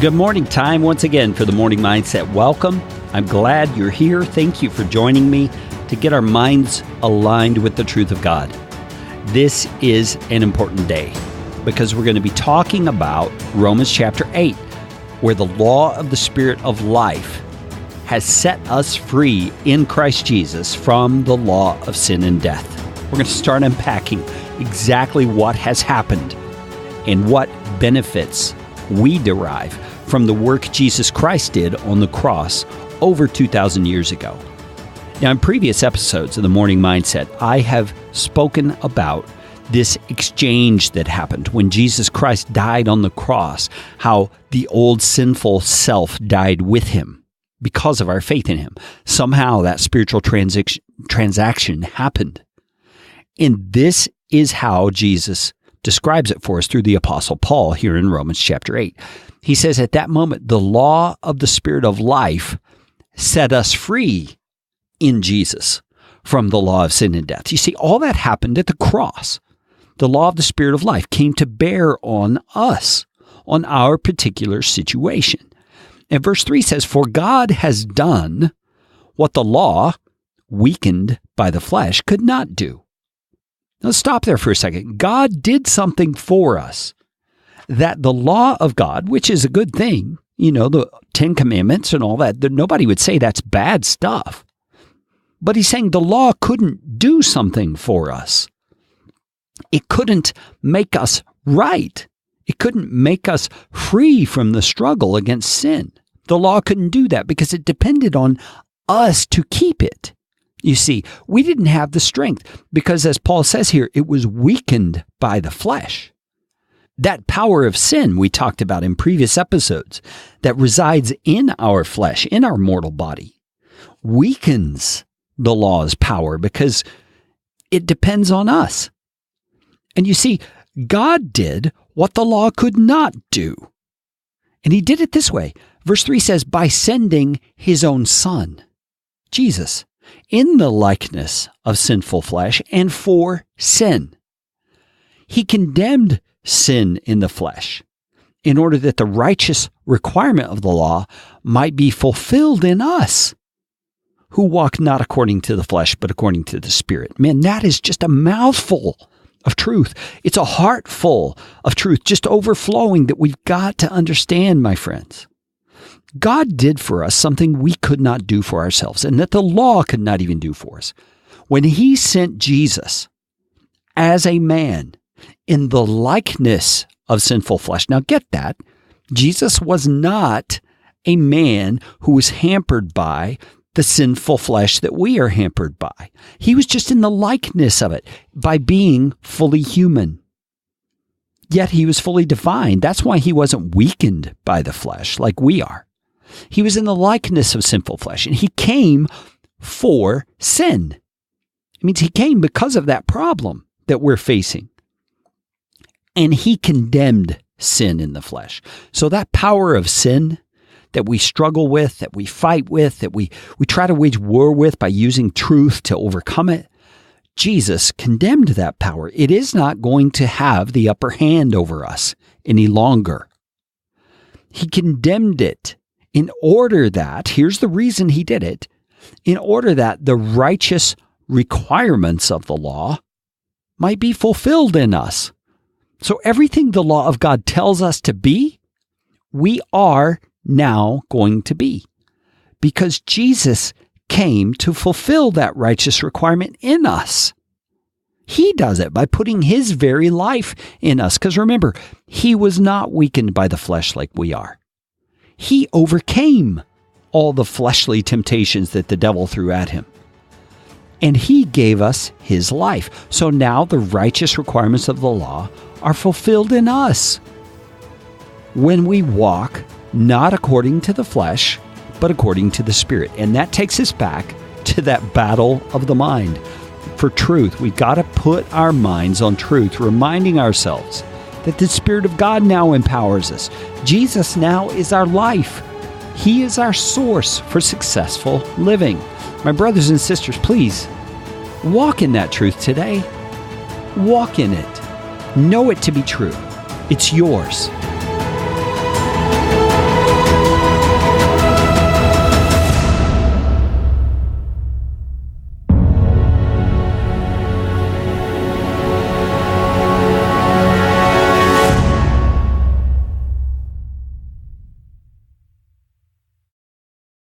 Good morning. Time once again for the Morning Mindset. Welcome. I'm glad you're here. Thank you for joining me to get our minds aligned with the truth of God. This is an important day because we're going to be talking about Romans chapter 8, where the law of the Spirit of life has set us free in Christ Jesus from the law of sin and death. We're going to start unpacking exactly what has happened and what benefits we derive from the work Jesus Christ did on the cross over 2,000 years ago. Now, in previous episodes of the Morning Mindset, I have spoken about this exchange that happened when Jesus Christ died on the cross, how the old sinful self died with him because of our faith in him. Somehow that spiritual transaction happened. And this is how Jesus describes it for us through the Apostle Paul here in Romans chapter 8. He says at that moment, the law of the Spirit of life set us free in Jesus from the law of sin and death. You see, all that happened at the cross. The law of the Spirit of life came to bear on us, on our particular situation. And verse 3 says, "For God has done what the law, weakened by the flesh, could not do." Now stop there for a second. God did something for us that the law of God, which is a good thing, the 10 Commandments and all that, nobody would say that's bad stuff. But he's saying the law couldn't do something for us. It couldn't make us right. It couldn't make us free from the struggle against sin. The law couldn't do that because it depended on us to keep it. You see, we didn't have the strength because, as Paul says here, it was weakened by the flesh. That power of sin we talked about in previous episodes that resides in our flesh, in our mortal body, weakens the law's power because it depends on us. And you see, God did what the law could not do. And he did it this way. Verse 3 says, by sending his own Son, Jesus, in the likeness of sinful flesh and for sin. He condemned sin in the flesh in order that the righteous requirement of the law might be fulfilled in us who walk not according to the flesh, but according to the Spirit. Man, that is just a mouthful of truth. It's a heart full of truth, just overflowing that we've got to understand, my friends. God did for us something we could not do for ourselves and that the law could not even do for us. When he sent Jesus as a man in the likeness of sinful flesh. Now get that. Jesus was not a man who was hampered by the sinful flesh that we are hampered by. He was just in the likeness of it by being fully human. Yet he was fully divine. That's why he wasn't weakened by the flesh like we are. He was in the likeness of sinful flesh, and he came for sin. It means he came because of that problem that we're facing. And he condemned sin in the flesh. So that power of sin that we struggle with, that we fight with, that we try to wage war with by using truth to overcome it, Jesus condemned that power. It is not going to have the upper hand over us any longer. He condemned it in order that, here's the reason he did it, in order that the righteous requirements of the law might be fulfilled in us. So everything the law of God tells us to be, we are now going to be. Because Jesus came to fulfill that righteous requirement in us. He does it by putting his very life in us. Because remember, he was not weakened by the flesh like we are. He overcame all the fleshly temptations that the devil threw at him. And he gave us his life. So now the righteous requirements of the law are fulfilled in us when we walk not according to the flesh, but according to the Spirit. And that takes us back to that battle of the mind for truth. We've got to put our minds on truth, reminding ourselves that the Spirit of God now empowers us. Jesus now is our life. He is our source for successful living. My brothers and sisters, please walk in that truth today. Walk in it. Know it to be true. It's yours.